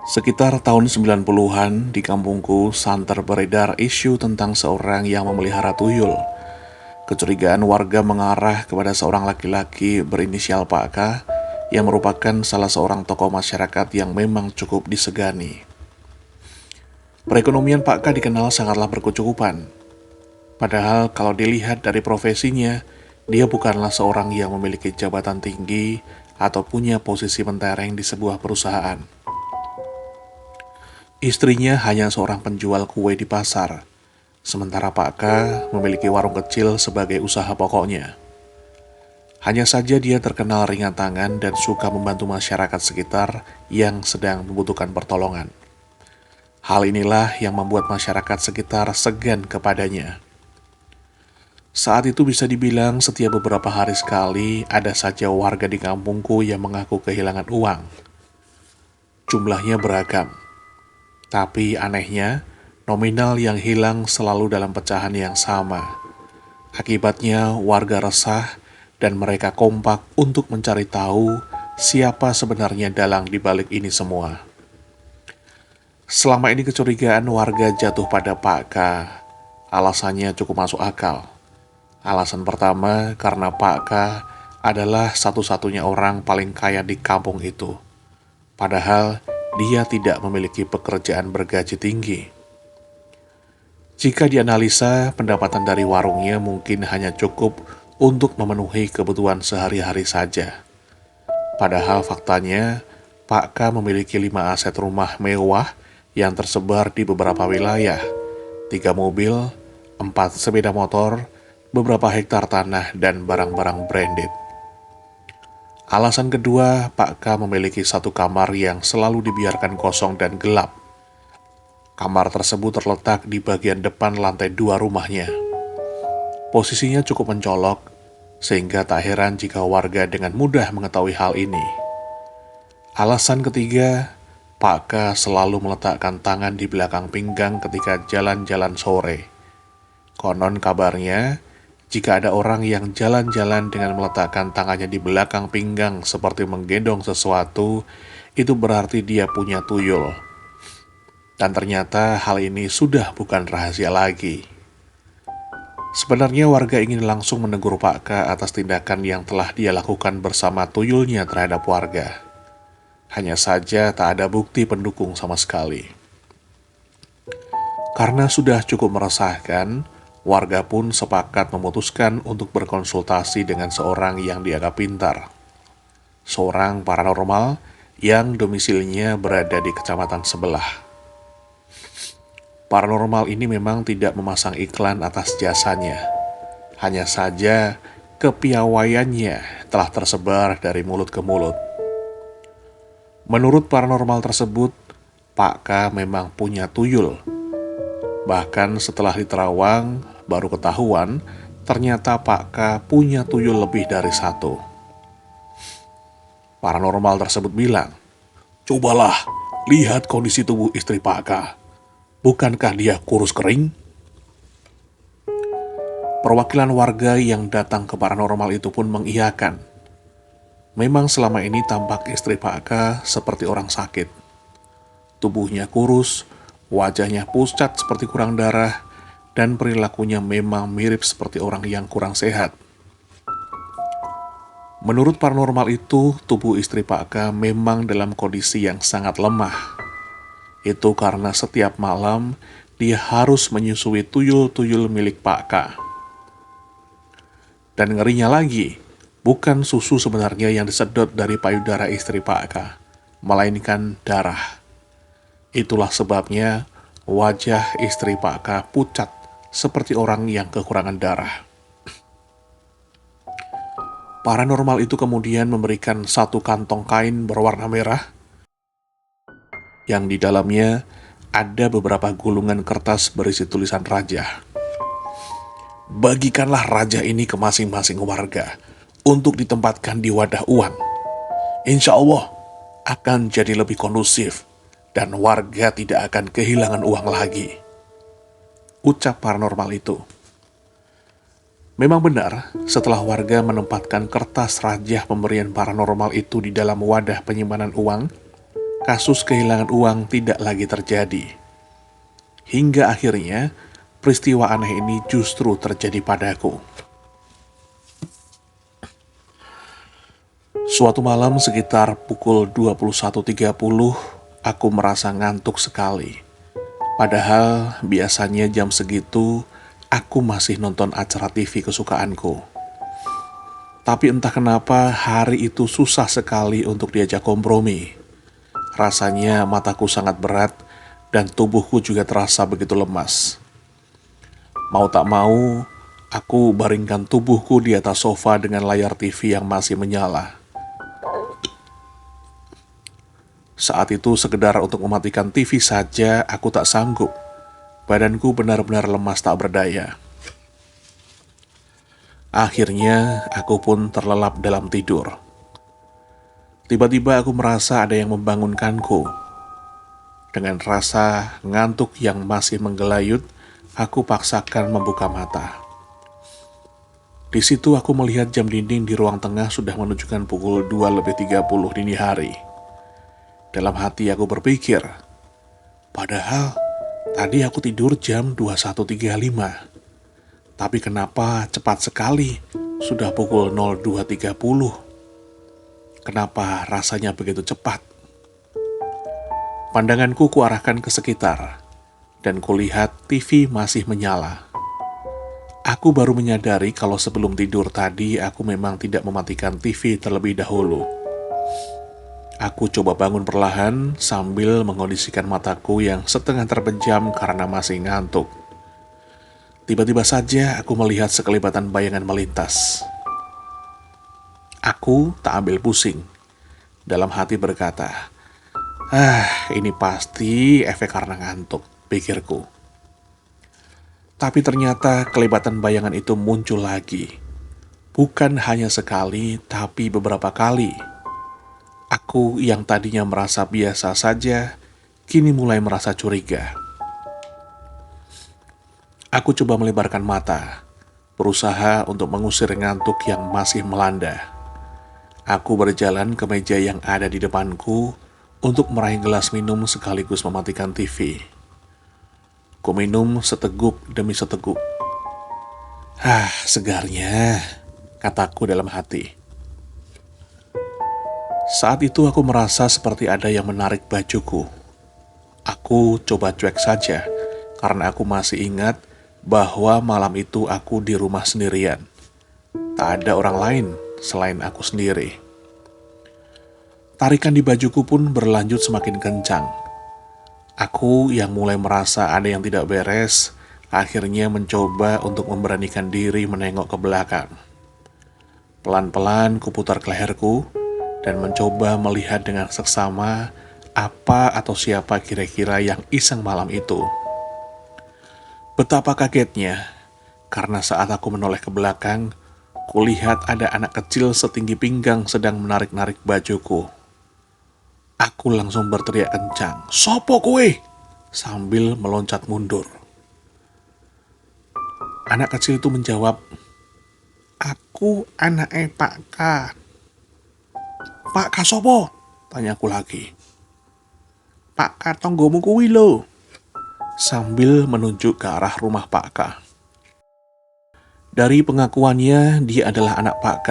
Sekitar tahun 90-an, di kampungku santer beredar isu tentang seorang yang memelihara tuyul. Kecurigaan warga mengarah kepada seorang laki-laki berinisial Pak K yang merupakan salah seorang tokoh masyarakat yang memang cukup disegani. Perekonomian Pak K dikenal sangatlah berkecukupan. Padahal kalau dilihat dari profesinya, dia bukanlah seorang yang memiliki jabatan tinggi atau punya posisi mentereng di sebuah perusahaan. Istrinya hanya seorang penjual kue di pasar, sementara Pak K memiliki warung kecil sebagai usaha pokoknya. Hanya saja dia terkenal ringan tangan dan suka membantu masyarakat sekitar yang sedang membutuhkan pertolongan. Hal inilah yang membuat masyarakat sekitar segan kepadanya. Saat itu bisa dibilang setiap beberapa hari sekali ada saja warga di kampungku yang mengaku kehilangan uang. Jumlahnya beragam. Tapi anehnya, nominal yang hilang selalu dalam pecahan yang sama. Akibatnya warga resah dan mereka kompak untuk mencari tahu siapa sebenarnya dalang di balik ini semua. Selama ini kecurigaan warga jatuh pada Pak K. Alasannya cukup masuk akal. Alasan pertama karena Pak K adalah satu-satunya orang paling kaya di kampung itu. Padahal dia tidak memiliki pekerjaan bergaji tinggi. Jika dianalisa, pendapatan dari warungnya mungkin hanya cukup untuk memenuhi kebutuhan sehari-hari saja. Padahal faktanya, Pak K memiliki 5 aset rumah mewah yang tersebar di beberapa wilayah, 3 mobil, 4 sepeda motor, beberapa hektar tanah, dan barang-barang branded. Alasan kedua, Pak K memiliki satu kamar yang selalu dibiarkan kosong dan gelap. Kamar tersebut terletak di bagian depan lantai 2 rumahnya. Posisinya cukup mencolok, sehingga tak heran jika warga dengan mudah mengetahui hal ini. Alasan ketiga, Pak K selalu meletakkan tangan di belakang pinggang ketika jalan-jalan sore. Konon kabarnya, jika ada orang yang jalan-jalan dengan meletakkan tangannya di belakang pinggang seperti menggendong sesuatu, itu berarti dia punya tuyul. Dan ternyata hal ini sudah bukan rahasia lagi. Sebenarnya warga ingin langsung menegur Pak K atas tindakan yang telah dia lakukan bersama tuyulnya terhadap warga. Hanya saja tak ada bukti pendukung sama sekali. Karena sudah cukup meresahkan, warga pun sepakat memutuskan untuk berkonsultasi dengan seorang yang dianggap pintar. Seorang paranormal yang domisilinya berada di kecamatan sebelah. Paranormal ini memang tidak memasang iklan atas jasanya. Hanya saja kepiawaiannya telah tersebar dari mulut ke mulut. Menurut paranormal tersebut, Pak K memang punya tuyul. Bahkan setelah diterawang, baru ketahuan ternyata Pak K punya tuyul lebih dari satu. Paranormal tersebut bilang, "Cobalah lihat kondisi tubuh istri Pak K. Bukankah dia kurus kering?" Perwakilan warga yang datang ke paranormal itu pun mengiyakan. Memang selama ini tampak istri Pak K seperti orang sakit. Tubuhnya kurus, wajahnya pucat seperti kurang darah, dan perilakunya memang mirip seperti orang yang kurang sehat. Menurut paranormal itu, tubuh istri Pak K memang dalam kondisi yang sangat lemah. Itu karena setiap malam dia harus menyusui tuyul-tuyul milik Pak K. Dan ngerinya lagi, bukan susu sebenarnya yang disedot dari payudara istri Pak K, melainkan darah. Itulah sebabnya wajah istri Pak K pucat seperti orang yang kekurangan darah. Paranormal itu kemudian memberikan satu kantong kain berwarna merah yang di dalamnya ada beberapa gulungan kertas berisi tulisan raja. "Bagikanlah raja ini ke masing-masing warga untuk ditempatkan di wadah uang. Insya Allah akan jadi lebih kondusif dan warga tidak akan kehilangan uang lagi," ucap paranormal itu. Memang benar, setelah warga menempatkan kertas rajah pemberian paranormal itu di dalam wadah penyimpanan uang, kasus kehilangan uang tidak lagi terjadi. Hingga akhirnya, peristiwa aneh ini justru terjadi padaku. Suatu malam sekitar pukul 21.30, aku merasa ngantuk sekali. Padahal biasanya jam segitu, aku masih nonton acara TV kesukaanku. Tapi entah kenapa hari itu susah sekali untuk diajak kompromi. Rasanya mataku sangat berat dan tubuhku juga terasa begitu lemas. Mau tak mau, aku baringkan tubuhku di atas sofa dengan layar TV yang masih menyala. Saat itu sekedar untuk mematikan TV saja aku tak sanggup. Badanku benar-benar lemas tak berdaya. Akhirnya aku pun terlelap dalam tidur. Tiba-tiba aku merasa ada yang membangunkanku. Dengan rasa ngantuk yang masih menggelayut, aku paksakan membuka mata. Di situ aku melihat jam dinding di ruang tengah sudah menunjukkan pukul 2:30 dini hari. Dalam hati aku berpikir, padahal tadi aku tidur jam 21.35. Tapi kenapa cepat sekali? Sudah pukul 02.30. Kenapa rasanya begitu cepat? Pandanganku kuarahkan ke sekitar, dan kulihat TV masih menyala. Aku baru menyadari kalau sebelum tidur tadi aku memang tidak mematikan TV terlebih dahulu. Aku coba bangun perlahan sambil mengondisikan mataku yang setengah terpejam karena masih ngantuk. Tiba-tiba saja aku melihat sekelibatan bayangan melintas. Aku tak ambil pusing. Dalam hati berkata, ini pasti efek karena ngantuk, pikirku. Tapi ternyata kelibatan bayangan itu muncul lagi. Bukan hanya sekali, tapi beberapa kali. Aku yang tadinya merasa biasa saja, kini mulai merasa curiga. Aku coba melebarkan mata, berusaha untuk mengusir ngantuk yang masih melanda. Aku berjalan ke meja yang ada di depanku untuk meraih gelas minum sekaligus mematikan TV. Ku minum seteguk demi seteguk. Segarnya, kataku dalam hati. Saat itu aku merasa seperti ada yang menarik bajuku. Aku coba cuek saja, karena aku masih ingat bahwa malam itu aku di rumah sendirian. Tak ada orang lain selain aku sendiri. Tarikan di bajuku pun berlanjut semakin kencang. Aku yang mulai merasa ada yang tidak beres, akhirnya mencoba untuk memberanikan diri menengok ke belakang. Pelan-pelan kuputar ke leherku, dan mencoba melihat dengan seksama apa atau siapa kira-kira yang iseng malam itu. Betapa kagetnya, karena saat aku menoleh ke belakang, kulihat ada anak kecil setinggi pinggang sedang menarik-narik bajuku. Aku langsung berteriak kencang, "Sopo kowe?" sambil meloncat mundur. Anak kecil itu menjawab, "Aku anaknya Pak K." "Pak K sopo?" tanyaku lagi. "Pak K tonggomu kuwi lho," sambil menunjuk ke arah rumah Pak K. Dari pengakuannya, dia adalah anak Pak K.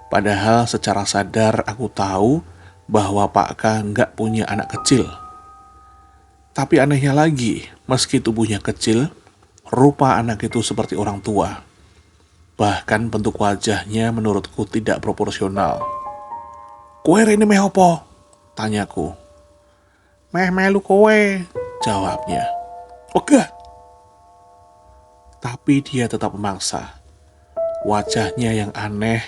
Padahal secara sadar aku tahu bahwa Pak K nggak punya anak kecil. Tapi anehnya lagi, meski tubuhnya kecil, rupa anak itu seperti orang tua. Bahkan bentuk wajahnya menurutku tidak proporsional. "Kowe rene meh opo?" tanyaku. "Meh melu kowe," jawabnya. "Oke." Tapi dia tetap memaksa. Wajahnya yang aneh,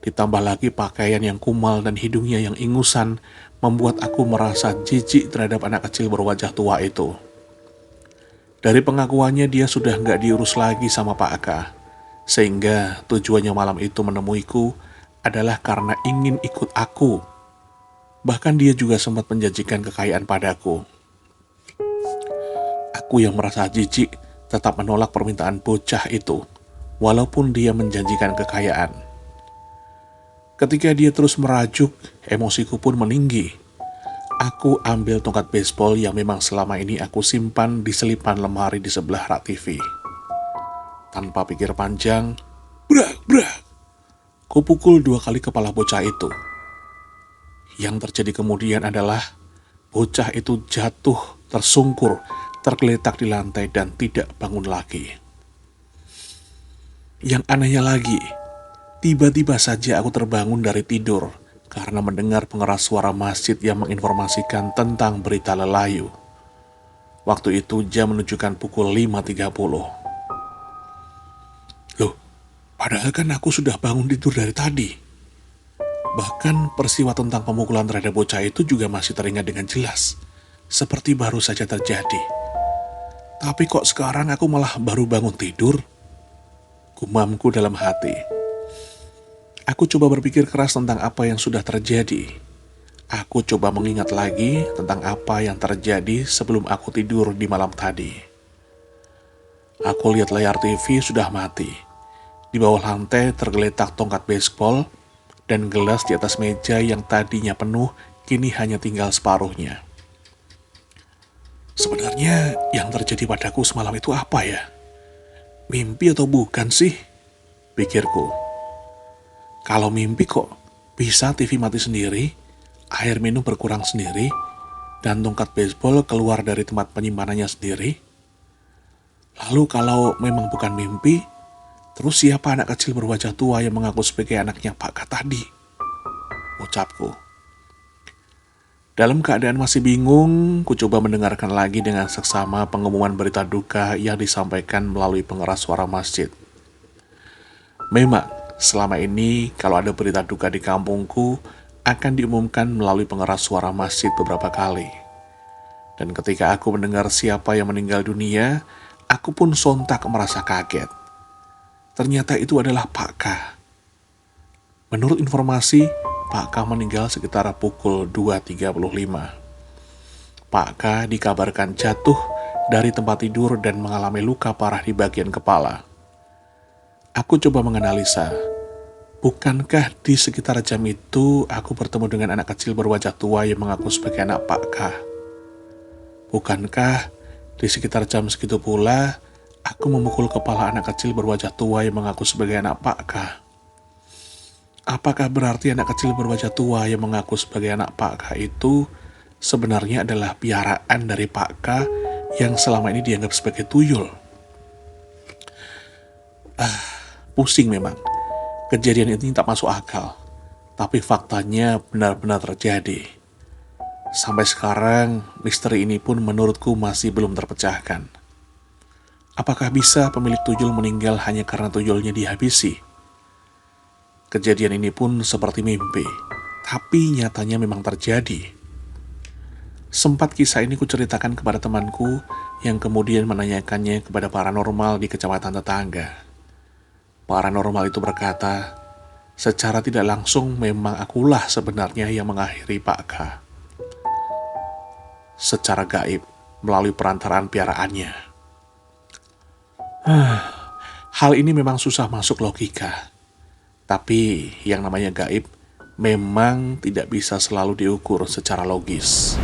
ditambah lagi pakaian yang kumal dan hidungnya yang ingusan, membuat aku merasa jijik terhadap anak kecil berwajah tua itu. Dari pengakuannya dia sudah nggak diurus lagi sama Pak Aka, sehingga tujuannya malam itu menemuiku adalah karena ingin ikut aku. Bahkan dia juga sempat menjanjikan kekayaan padaku. Aku yang merasa jijik tetap menolak permintaan bocah itu, walaupun dia menjanjikan kekayaan. Ketika dia terus merajuk, emosiku pun meninggi. Aku ambil tongkat baseball yang memang selama ini aku simpan di selipan lemari di sebelah rak TV. Tanpa pikir panjang, brak, brak. Kupukul 2 kali kepala bocah itu. Yang terjadi kemudian adalah bocah itu jatuh, tersungkur, tergeletak di lantai dan tidak bangun lagi. Yang anehnya lagi, tiba-tiba saja aku terbangun dari tidur karena mendengar pengeras suara masjid yang menginformasikan tentang berita lelayu. Waktu itu jam menunjukkan pukul 5.30. Loh, padahal kan aku sudah bangun tidur dari tadi. Bahkan peristiwa tentang pemukulan terhadap bocah itu juga masih teringat dengan jelas. Seperti baru saja terjadi. Tapi kok sekarang aku malah baru bangun tidur? Gumamku dalam hati. Aku coba berpikir keras tentang apa yang sudah terjadi. Aku coba mengingat lagi tentang apa yang terjadi sebelum aku tidur di malam tadi. Aku lihat layar TV sudah mati. Di bawah lantai tergeletak tongkat baseball dan gelas di atas meja yang tadinya penuh kini hanya tinggal separuhnya. Sebenarnya yang terjadi padaku semalam itu apa ya? Mimpi atau bukan sih? Pikirku. Kalau mimpi kok bisa TV mati sendiri, air minum berkurang sendiri, dan tongkat baseball keluar dari tempat penyimpanannya sendiri? Lalu kalau memang bukan mimpi, terus siapa anak kecil berwajah tua yang mengaku sebagai anaknya Pak K tadi? Ucapku. Dalam keadaan masih bingung, ku coba mendengarkan lagi dengan seksama pengumuman berita duka yang disampaikan melalui pengeras suara masjid. Memang, selama ini kalau ada berita duka di kampungku, akan diumumkan melalui pengeras suara masjid beberapa kali. Dan ketika aku mendengar siapa yang meninggal dunia, aku pun sontak merasa kaget. Ternyata itu adalah Pak K. Menurut informasi, Pak K meninggal sekitar pukul 2.35. Pak K dikabarkan jatuh dari tempat tidur dan mengalami luka parah di bagian kepala. Aku coba menganalisa, bukankah di sekitar jam itu aku bertemu dengan anak kecil berwajah tua yang mengaku sebagai anak Pak K? Bukankah di sekitar jam segitu pula aku memukul kepala anak kecil berwajah tua yang mengaku sebagai anak Pak K? Apakah berarti anak kecil berwajah tua yang mengaku sebagai anak Pak K itu sebenarnya adalah piaraan dari Pak K yang selama ini dianggap sebagai tuyul? Pusing memang. Kejadian ini tak masuk akal. Tapi faktanya benar-benar terjadi. Sampai sekarang, misteri ini pun menurutku masih belum terpecahkan. Apakah bisa pemilik tuyul meninggal hanya karena tuyulnya dihabisi? Kejadian ini pun seperti mimpi, tapi nyatanya memang terjadi. Sempat kisah ini kuceritakan kepada temanku yang kemudian menanyakannya kepada paranormal di kecamatan tetangga. Paranormal itu berkata, secara tidak langsung memang akulah sebenarnya yang mengakhiri Pak K. Secara gaib, melalui perantaraan piaraannya. Hal ini memang susah masuk logika. Tapi yang namanya gaib memang tidak bisa selalu diukur secara logis.